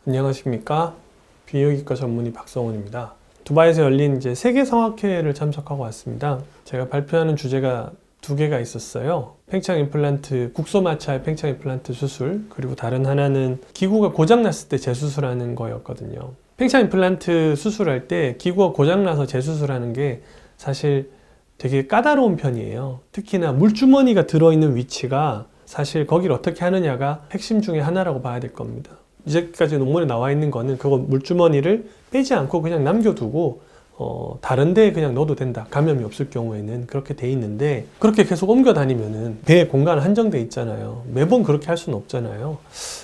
안녕하십니까. 비뇨기과 전문의 박성훈입니다. 두바이에서 열린 이제 세계 성악회를 참석하고 왔습니다. 제가 발표하는 주제가 두 개가 있었어요. 팽창 임플란트, 국소마찰 팽창 임플란트 수술, 그리고 다른 하나는 기구가 고장났을 때 재수술하는 거였거든요. 팽창 임플란트 수술할 때 기구가 고장나서 재수술하는 게 사실 되게 까다로운 편이에요. 특히나 물주머니가 들어있는 위치가 사실 거기를 어떻게 하느냐가 핵심 중에 하나라고 봐야 될 겁니다. 이제까지 논문에 나와 있는 거는 그거 물주머니를 빼지 않고 그냥 남겨두고 다른 데에 그냥 넣어도 된다. 감염이 없을 경우에는 그렇게 돼 있는데, 그렇게 계속 옮겨 다니면은 배에 공간 한정돼 있잖아요. 매번 그렇게 할 수는 없잖아요.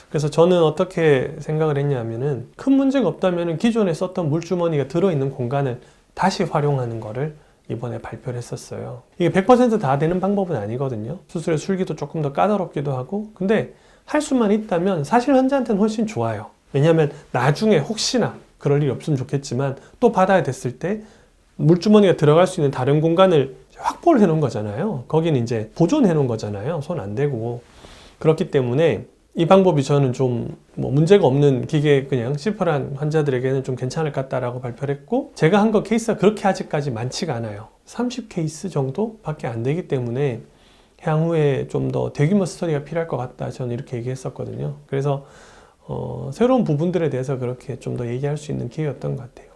그래서 저는 어떻게 생각을 했냐면은 큰 문제가 없다면은 기존에 썼던 물주머니가 들어있는 공간을 다시 활용하는 거를 이번에 발표를 했었어요. 이게 100% 다 되는 방법은 아니거든요. 수술의 술기도 조금 더 까다롭기도 하고, 근데 할 수만 있다면 사실 환자한테는 훨씬 좋아요. 왜냐하면 나중에 혹시나 그럴 일이 없으면 좋겠지만 또 받아야 됐을 때 물주머니가 들어갈 수 있는 다른 공간을 확보를 해 놓은 거잖아요. 거기는 이제 보존해 놓은 거잖아요. 손 안 대고. 그렇기 때문에 이 방법이 저는 좀 문제가 없는 기계, 그냥 심플한 환자들에게는 좀 괜찮을 것 같다라고 발표를 했고, 제가 한 거 케이스가 그렇게 아직까지 많지가 않아요. 30케이스 정도밖에 안 되기 때문에 향후에 좀 더 대규모 스터디가 필요할 것 같다, 저는 이렇게 얘기했었거든요. 그래서 새로운 부분들에 대해서 그렇게 좀 더 얘기할 수 있는 기회였던 것 같아요.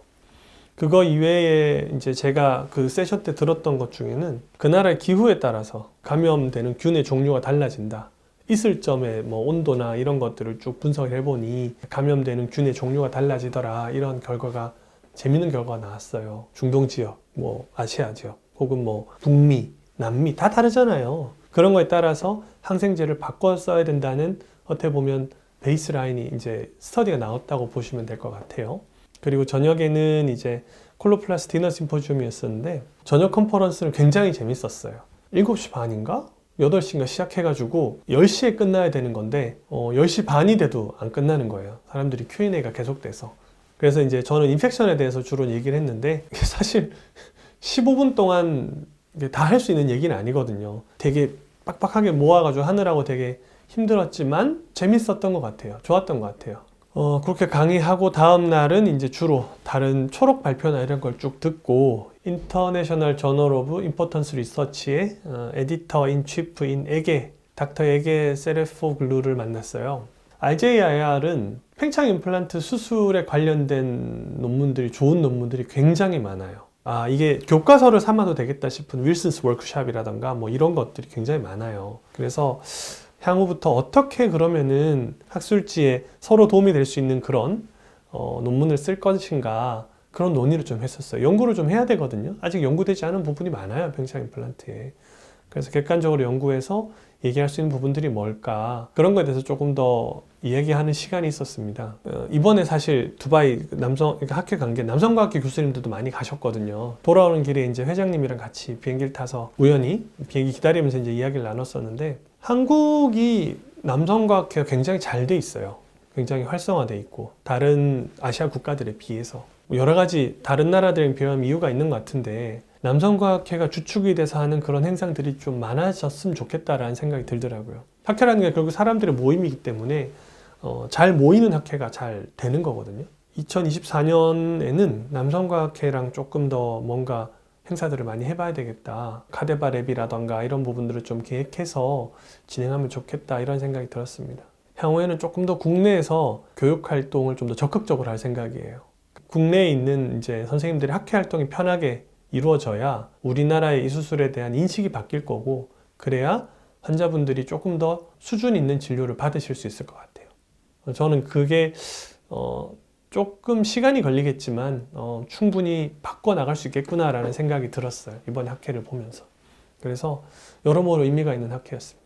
그거 이외에 이제 제가 그 세션 때 들었던 것 중에는 그 나라의 기후에 따라서 감염되는 균의 종류가 달라진다. 있을 점의 온도나 이런 것들을 쭉 분석을 해보니 감염되는 균의 종류가 달라지더라, 이런 결과가, 재밌는 결과가 나왔어요. 중동 지역, 아시아 지역, 혹은 북미, 남미 다 다르잖아요. 그런 거에 따라서 항생제를 바꿔 써야 된다는, 어떻게 보면 베이스라인이 이제 스터디가 나왔다고 보시면 될 것 같아요. 그리고 저녁에는 이제 콜로플라스 디너 심포지움이었었는데, 저녁 컨퍼런스는 굉장히 재밌었어요. 7시 반인가? 8시인가 시작해가지고 10시에 끝나야 되는 건데 10시 반이 돼도 안 끝나는 거예요. 사람들이 Q&A가 계속돼서. 그래서 이제 저는 인펙션에 대해서 주로 얘기를 했는데, 사실 15분 동안 다 할 수 있는 얘기는 아니거든요. 되게 빡빡하게 모아가지고 하느라고 되게 힘들었지만 재밌었던 것 같아요. 좋았던 것 같아요. 그렇게 강의하고 다음 날은 이제 주로 다른 초록 발표나 이런 걸 쭉 듣고, 인터내셔널 저널 오브 임포턴스 리서치의 에디터 인 치프인 닥터 에게 세레포글루를 만났어요. RJIR은 팽창 임플란트 수술에 관련된 논문들이, 좋은 논문들이 굉장히 많아요. 이게 교과서를 삼아도 되겠다 싶은 윌슨스 워크샵이라던가 이런 것들이 굉장히 많아요. 그래서 향후부터 어떻게 그러면은 학술지에 서로 도움이 될 수 있는 그런 논문을 쓸 것인가, 그런 논의를 좀 했었어요. 연구를 좀 해야 되거든요. 아직 연구되지 않은 부분이 많아요, 팽창 임플란트에. 그래서 객관적으로 연구해서 얘기할 수 있는 부분들이 뭘까, 그런 거에 대해서 조금 더 이야기하는 시간이 있었습니다. 이번에 사실 두바이 학회 간 게 남성과학계 교수님들도 많이 가셨거든요. 돌아오는 길에 이제 회장님이랑 같이 비행기를 타서 우연히 비행기 기다리면서 이제 이야기를 나눴었는데, 한국이 남성과학회가 굉장히 잘 돼 있어요. 굉장히 활성화돼 있고, 다른 아시아 국가들에 비해서 여러 가지 다른 나라들에 비하면 이유가 있는 것 같은데, 남성과학회가 주축이 돼서 하는 그런 행사들이 좀 많아졌으면 좋겠다라는 생각이 들더라고요. 학회라는 게 결국 사람들의 모임이기 때문에 잘 모이는 학회가 잘 되는 거거든요. 2024년에는 남성과학회랑 조금 더 뭔가 행사들을 많이 해봐야 되겠다. 카데바 랩이라던가 이런 부분들을 좀 계획해서 진행하면 좋겠다, 이런 생각이 들었습니다. 향후에는 조금 더 국내에서 교육 활동을 좀 더 적극적으로 할 생각이에요. 국내에 있는 이제 선생님들의 학회 활동이 편하게 이루어져야 우리나라의 이 수술에 대한 인식이 바뀔 거고, 그래야 환자분들이 조금 더 수준 있는 진료를 받으실 수 있을 것 같아요. 저는 그게 조금 시간이 걸리겠지만 충분히 바꿔나갈 수 있겠구나라는 생각이 들었어요, 이번 학회를 보면서. 그래서 여러모로 의미가 있는 학회였습니다.